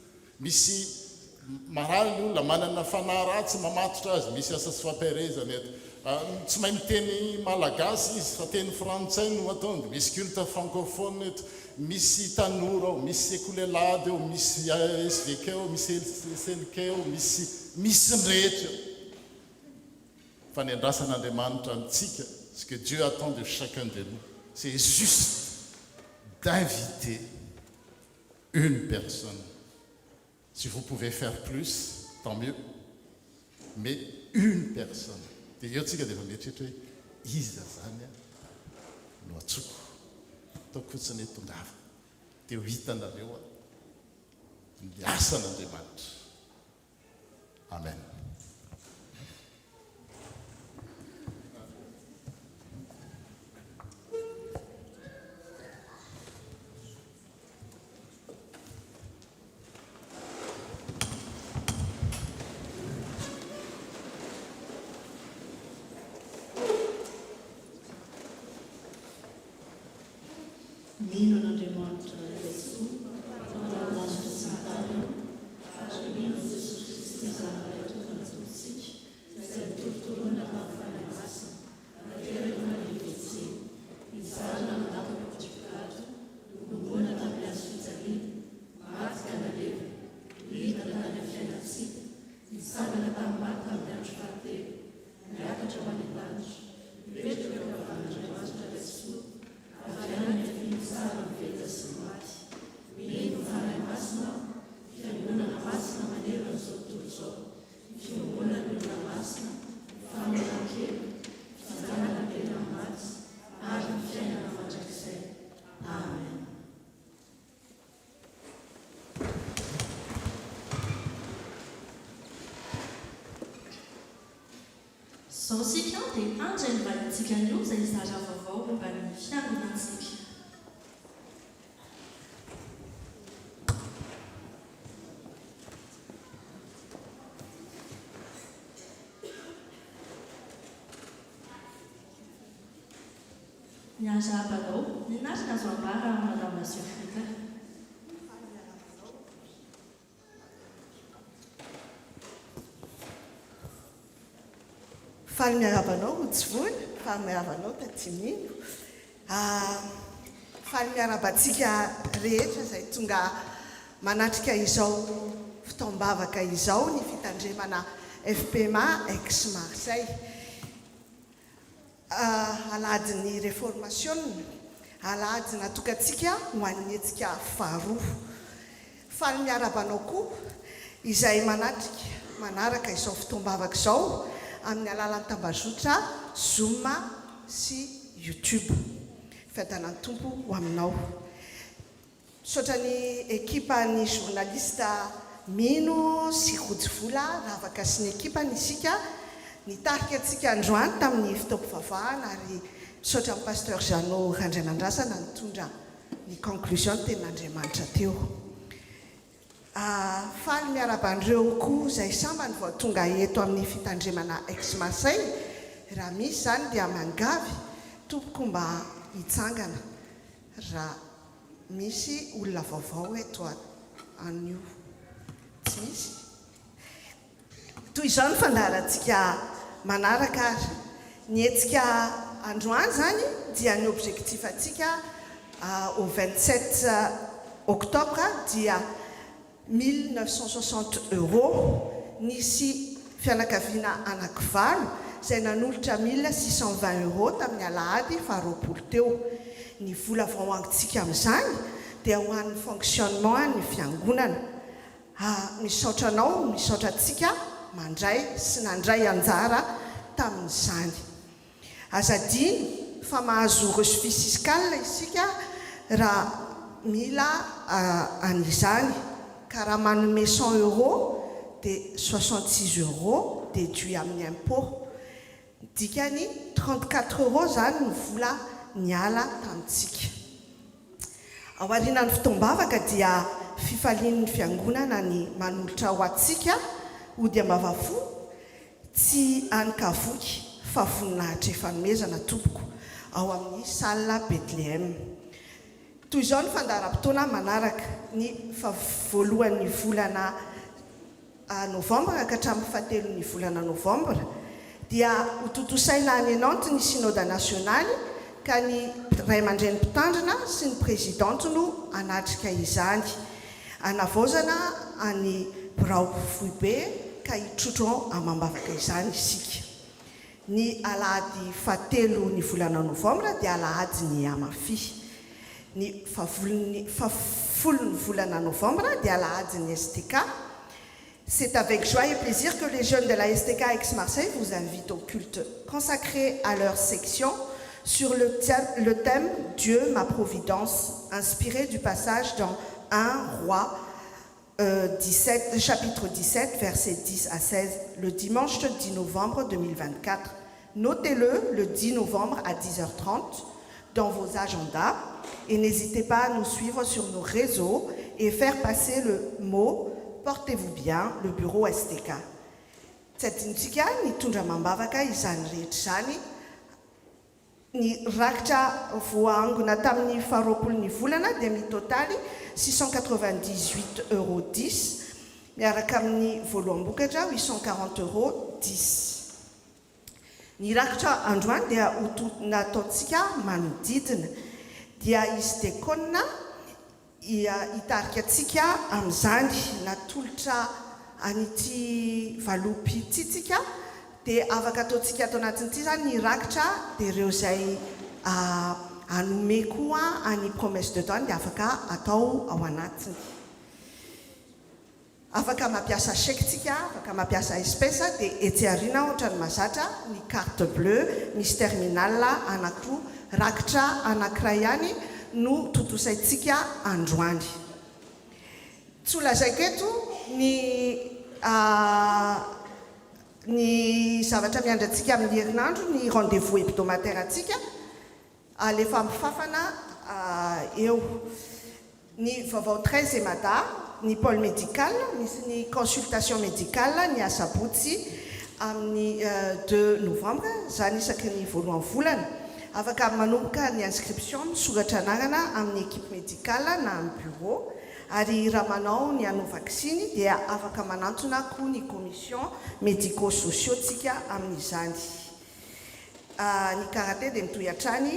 Misy maraly olona manana fanahy ratsy mamatotra azy, misy asa sy fampiarezana eto. Tsy mahay miteny malagasy izy fa teny frantsay no ataony. Misy culte francophone eto, misy tanora ao, misy écoulélade ao, misy SVK ao, misy SLK ao, misy ny rehetra. Fa ny andrasan'Andriamanitra amintsika, ce que Dieu attend de chacun de nous, c'est juste d'inviter une personne. Si vous pouvez faire plus, tant mieux. Mais une personne. Dia eo tsika dia efa mieritreritra hoe iza zany no atsoko ataoko fotsiny hoe tongava dia ho hitanareo ny asan'Andriamanitra. Amen. Mino n'Andriamanitra Jesù, la nostra sanitaria, acho mino Jesus Cristo izany tokana totsika, izay torotoroana mafana masina, aterana ny vetsiny, izarana manataka kotrikado, nombona tamin'ny azo fijaliana, maty ka naleva, hita tany amin'ny fiainantsika, nisangana tamin'ny maty tamin'ny andro fahatelo, niakatra ho any an-danitra, mipetraka eo amin'Andriamanitra Jesù, avy Sara miveta sy maty, mino fanahy masina, fiangonana masina manerana izao tontolo izao, fiangonana ny olona masina, famelan-kely, fijanana tena maty, ary ny fiainana mandrakizay. Amen. Zao sika dia andra ny valintsika anio izay zara vaovao momba ny fiangonantsika. Niaza abanao, ny nazy nazo ambara Madame la secrétaire. Faly miarabanao tsy voly, faly miarabanao tatimino. Faly miarabantsika rehetra izay tonga manatrika izao fitaombavaka izao ny fitandremana FPMA ex Marseille. Aladin'ny réformation, alady natokantsika ho an'ny hetsika faharoa. Faly miarabanao koa izay manaraka izao fitaombavaka izao amin'ny alalan'ny tambazotra Zoom sy YouTube. Fiadanan'ny tompo ho aminao. misaotrany ekipany journalista Mino sy Rojivola ravaka sy ny ekipany isika nitarika antsika androany tamin'ny fitaopovavahana ary misaotra amin'ny pasteur Jeannot Randrianandrasana nitondra ny conclusion tenin'Andriamanitra teo. Faly miaraban'ireo koa izay sambany vao tonga eto amin'ny fitandremana Aix-Marseille, raha misy zany dia mangavy tompoko mba hitsangana raha misy olona vaovao eto anio. Tsy misy. Toy izao ny fandaharantsika manaraka ary ny hetsika androany zany dia ny objectif atsika au 27 octobre dia 1960 €, nisy fianakaviana anankivalo izay nanolotra 1620 € tamin'ny alahady faharoapolo teo. Ny vola voahangintsika amin'izany dia ho an'ny fonctionnement ny fiangonana. Misaotra anao, misaotra antsika mandray sy nandray anjara tamin'izany. Azadiny fa mahazo reçu fiscal isika raha mila an'izany. Ka raha manome 100 € dia 66 € déduit amin'ny impôt. Dikany 34 € zany ny vola niala tamintsika. Ao aorianan'ny fotoam-bavaka dia fifalian'ny fiangonana ny manolotra ho atsika ho dia mavafo tsy anikavoky fa voninahitra efa nomezana tompoko ao amin'ny salle Bethléem. Toy izao ny fandaharam-potoana manaraka ny voalohan'ny volana novambra ka hatramin'ny fahatelon'ny volana novambra dia ho totosaina any Nantes ny synode nasionaly ka ny ray aman-dreny mpitandrina sy ny présidente no anatrika izany. Anavaozana any Birao Foibe ka hitrotro amam-bavaka izany isika. Ny alahady fahatelo ny volana novambra dia alahady ny amafy. Ny fahafolon'ny volana novambra dia alahady ny STK. C'est avec joie et plaisir que les jeunes de la STK Aix-Marseille vous invitent au culte consacré à leur section sur le thème Dieu, ma providence, inspiré du passage dans 1 Roi 17, chapitre 17, versets 10 à 16, le dimanche 10 novembre 2024. Notez-le le 10 novembre à 10h30 dans vos agendas et n'hésitez pas à nous suivre sur nos réseaux et faire passer le mot « Portez-vous bien, le bureau STK ». Tsatintsika ny tondra mambavaka izany rehetra izany ny rakitra voahangona tamin'ny faharoapolon'ny volana dia mitotaly 698 € 10 miaraka amin'ny voaloam-bokatra 840 € 10. Ny rakitra androany dia nataontsika manodidina dia izy dekona hitarika antsika amin'izany natolotra an'ity valopy tsitsika dia afaka ataontsika ato anatin'ity zany ny rakitra dia ireo izay anome koa any promesse de don dia afaka atao ao anatiny. Afaka mampiasa chèque-tsika, afaka mampiasa espèce dia etsy aoriana ohatra ny mazatra ny carte bleue misy terminal anankiroa rakitra anankiray ihany no totosaintsika androany. Tsy ho lazaiko eto ny zavatra miandrantsika amin'ny herinandro ny rendez-vous hebdomadaire atsika alefa mifafana eo ny vaovao 13 mada ny pôle médical misy ny consultation médicale ny asabotsy amin'ny 2 novembre zany isaky ny voalohan'ny volana. Afaka manomboka ny inscription misoratra anarana amin'ny équipe médicale na amin'ny bureau ary raha manao ny hanao vaksiny dia afaka manantona koa ny commission médico-sociaux tsika amin'izany. Ny karaté dia mitohy hatrany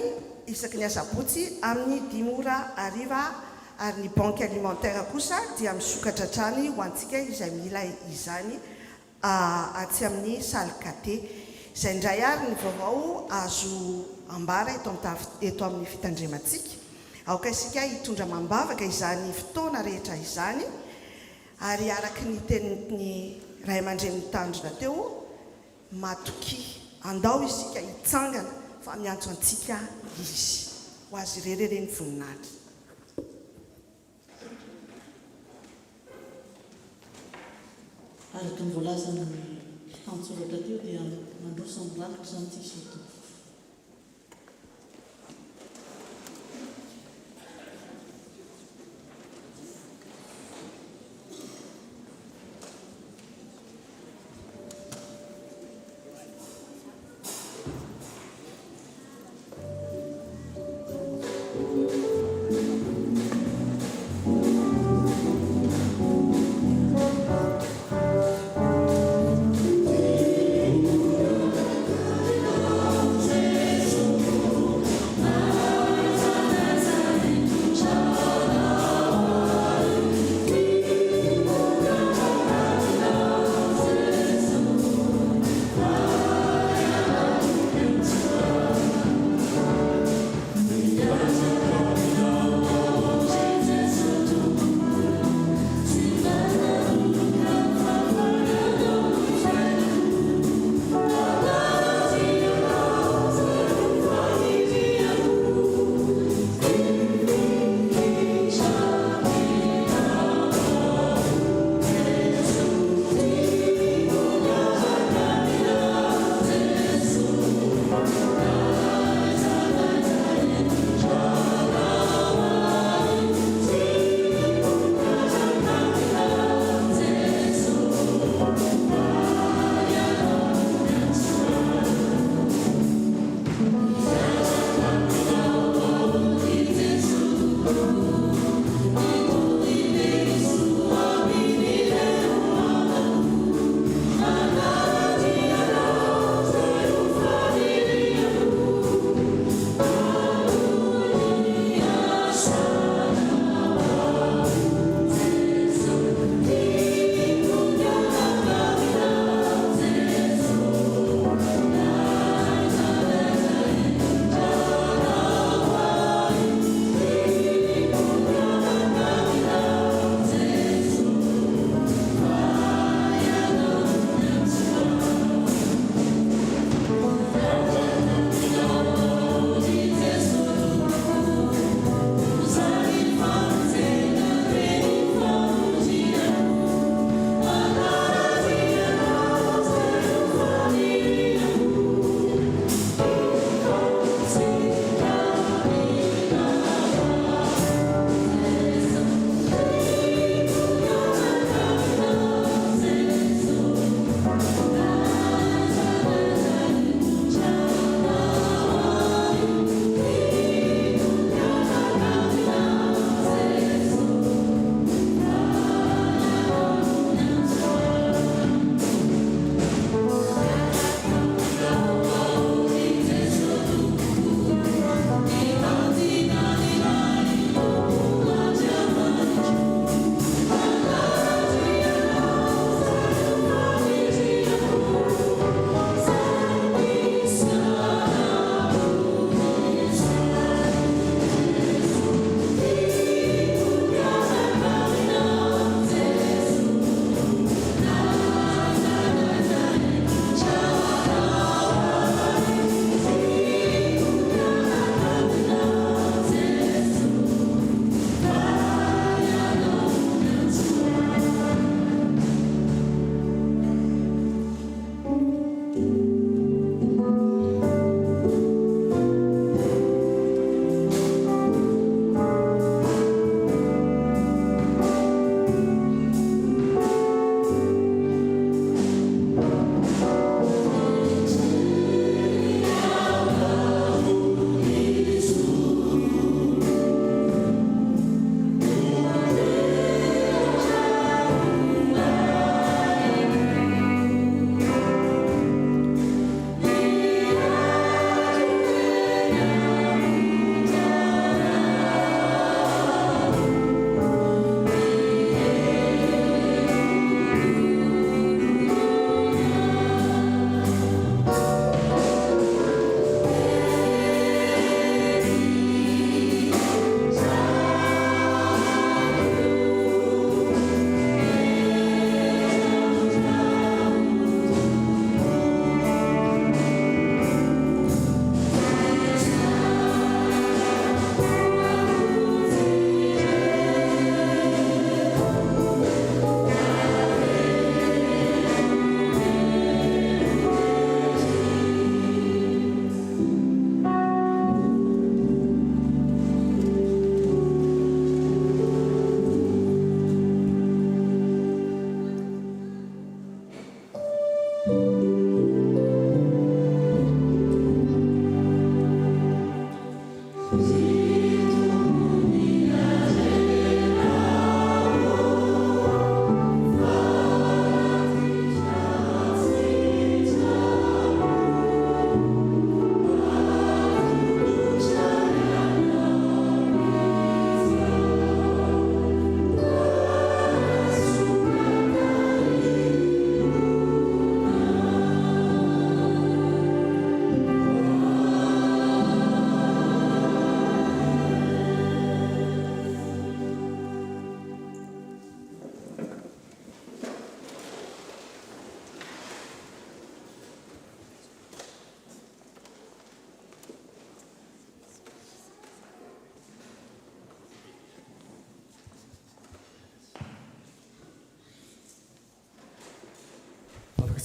isaky ny asabotsy amin'ny 10 ariva ary ny banque alimentaire kosa dia misokatra hatrany ho antsika izay mila izany atsy amin'ny salle kate. Izay indray ary ny vaovao azo ambara eto amin'ny fitandrematsika. Aoka isika hitondra mambavaka izany fotoana rehetra izany ary araky ny tenin'ny ray aman-dreny mitandrina teo matoky andao isika hitsangana fa miantso antsika izy ho azy ireny voninahitra. araka ny voalazany tantsoratra teo dia mandrosan'ny lavitra zany ty soto.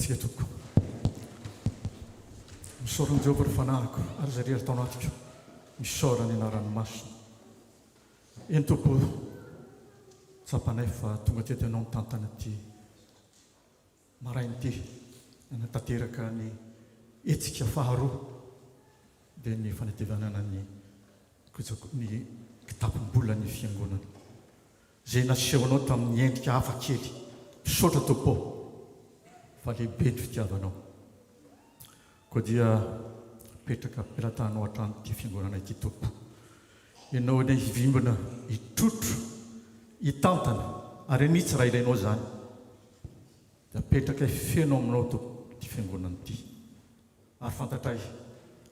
antsika tompoko misaorany jehovah ry fanahiko ary zay rery tao anatiko misaorany anarany masina eny tompo tsapanay fa tonga teto ianao mitantana ty marainy ty nanatanteraka ny etsika faharoa dia ny fanatevana ny kitapom-bola ny fiangonana zay nasehoanao tamin'ny endrika hafa kely misaotra tompo fa lehibe ny fitiavanao koa dia petraka ampilatanao hatrany ty fiangonana ity tompo ianao ny hivimbana hitrotro hitantana ary anitsy raha ilainao zany dia petraka fenao aminao tompo ty fiangonana ity ary fantatray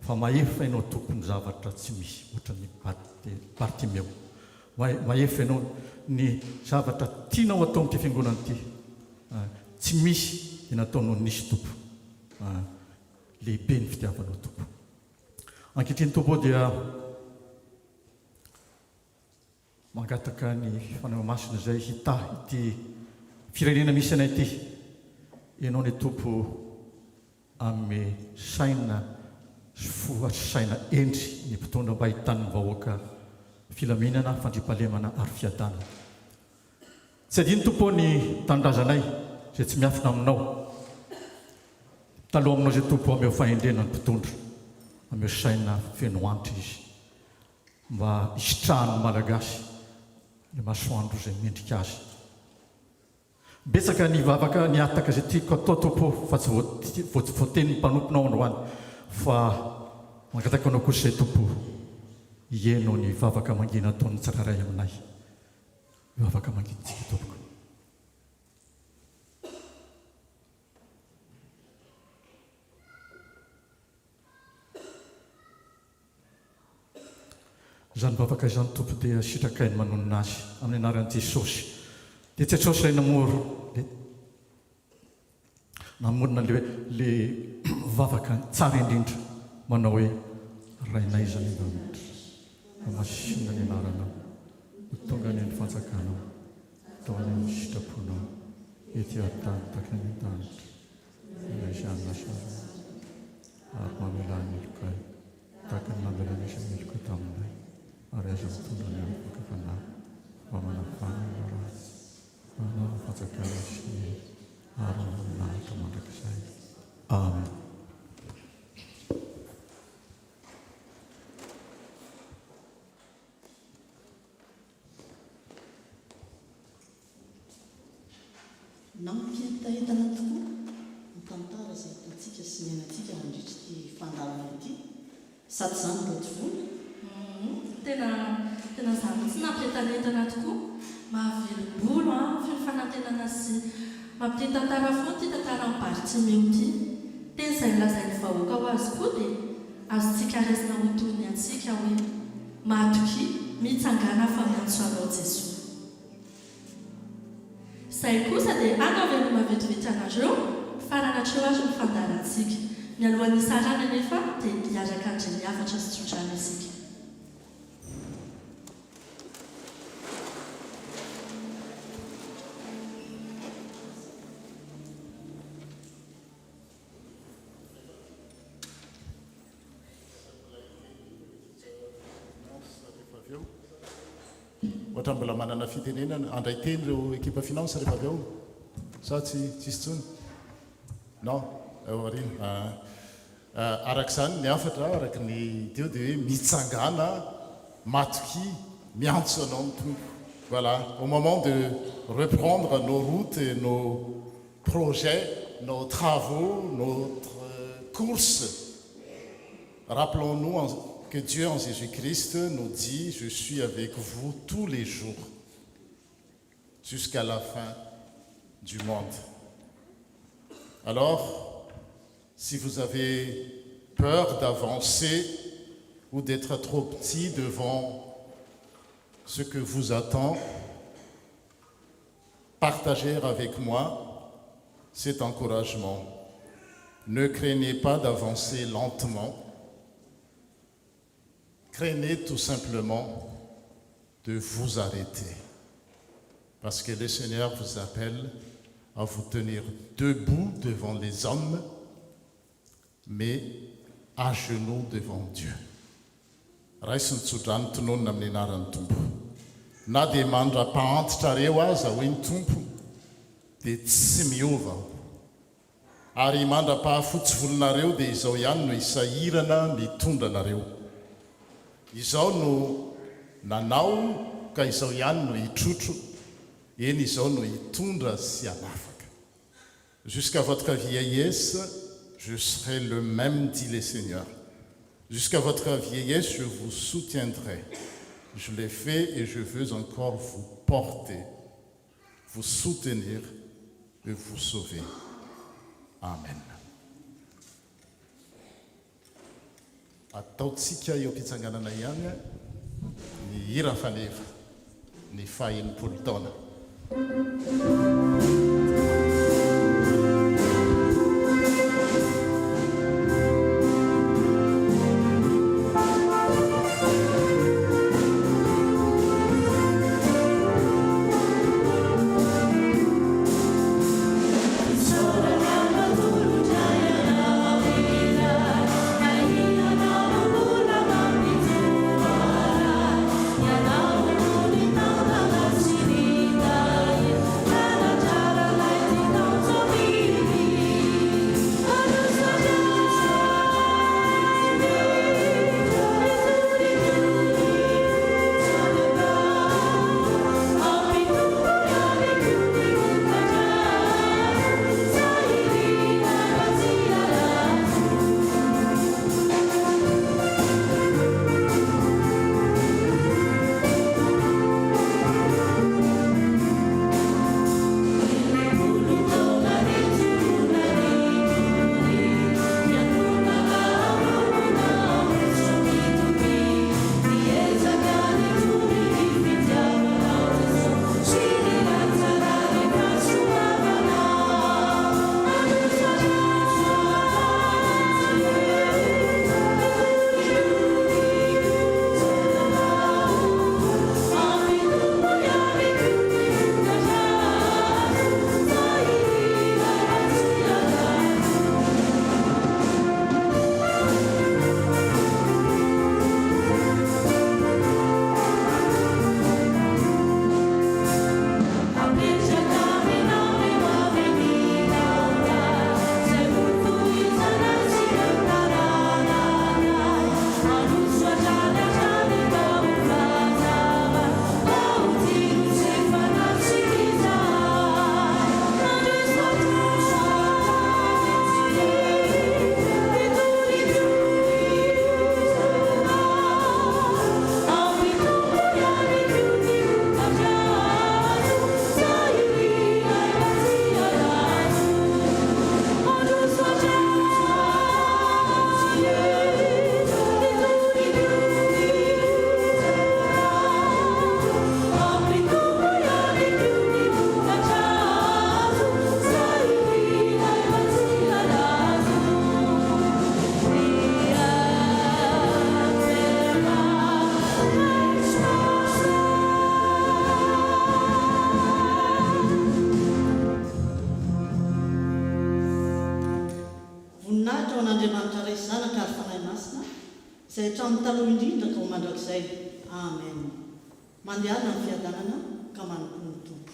fa maefa ianao tompony zavatra tsy misy ohatran'ny Bartimeo maefa ianao ny zavatra tianao atao amin'ity fiangonana ity tsy misy dia nataonao nisy tompo lehibe ny fitiavanao tompo ankehitriny tompo dia mangataka ny fanahy masina zay hita ity firenena misy anay ity ianao ny tompo ame saina saina endry ny mpitondra mba hitan'ny vahoaka filaminana fandripalemana ary fiadanana tsy adiny tompo ny tandrazanay zay tsy miafina aminao taloha aminao zay tompo ameo fahendrena ny mpitondra ameo saina fenoanitra izy mba isitrahany malagasy ny masoandro zay mendrika azy betsaka ny vavaka ny ataka zay tiako atao tompo fa tsy voatenin'ny mpanomponao androany fa mangataka anao kosa izay tompo ienao ny vavaka mangina ataon'ny tsiraray aminay vavaka manginitsika tompoko zany vavaka izany tompo dia sitrakainy manonona azy amin'ny anaran'i Jesosy dia tsy atao say namorona le vavaka tsara indrindra manao hoe rainay zany mba masina ny anaranao tonga ny ny fanjakanao tao any amin'ny sitraponao ety an-tany takany an-danitra ilay ary mamelany elokay takany mamelana izy meloko taminay ary aza mitondra ny amin'ny fakafanahy mba manafana no raha manao ny fanjakana sy ary maninahitra mandrakizay amen. Nampientaentana tokoa ny tantara izay ataontsika sy miainantsika mandritra ty fandalana ity sady zany roatyvola tena zany tsy nampientanentana tokoa mahavelom-bolo feno fanantenana sy mampiteny tantara foana ty tantara amin'ny Bartimeo ty teny izay milazain'ny vahoaka ho azy koa dia azontsika raisina ho toy ny antsika hoe matoky mitsangana fa miantso anao Jesosy. Izay kosa dia anaovany mavetivety anareo faranatreo azy ny fandarantsika mialohan'ny sarana nefa dia hiaraka andry ny hafatra sy tsodrana isika. Ohatra mbola manana fitenenana andray teny ireo ekipa finance rehefa avy eo sa tsisy tsony non aorina arak'izany ny afatra araky ny teo dia hoe mitsangana matoky miantso anao mitompo voilà au moment de reprendre nos routes et nos projets nos travaux notre course rappelons-nous que Dieu en Jésus-Christ nous dit « Je suis avec vous tous les jours jusqu'à la fin du monde ». Alors, si vous avez peur d'avancer ou d'être trop petit devant ce que vous attend, partagez avec moi cet encouragement. Ne craignez pas d'avancer lentement. Craignez tout simplement de vous arrêter. Parce que le Seigneur vous appelle à vous tenir debout devant les hommes, mais à genoux devant Dieu. Raisy nitsodrany tononina amin'ny anaran'ny tompo. Na dia mandra-paantitra reo aza hoe ny tompo dia tsy miova aho. Ary mandra-pahafotsy volonareo dia izao ihany no isahirana mitondra anareo. Izao no nanao ka izao ihany no hitrotro, eny izao no hitondra sy hanafaka. Jusqu'à votre vieillesse, je serai le même, dit le Seigneur. Jusqu'à votre vieillesse, je vous soutiendrai. Je l'ai fait et je veux encore vous porter, vous soutenir et vous sauver. Amen. Ataotsika eo am-pitsanganana ihany ny hira faneva ny faha-enimpolo taona. Izay hatramin'ny taloha indrindra ka ho mandrakizay. Amen. Mandehana ny fiadanana ka manompo ny tompo.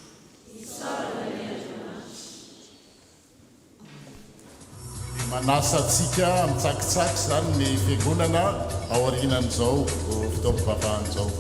Manasa antsika mitsakitsaky zany ny fiangonana ao aorianan'izao fotoam-pivavahana izao.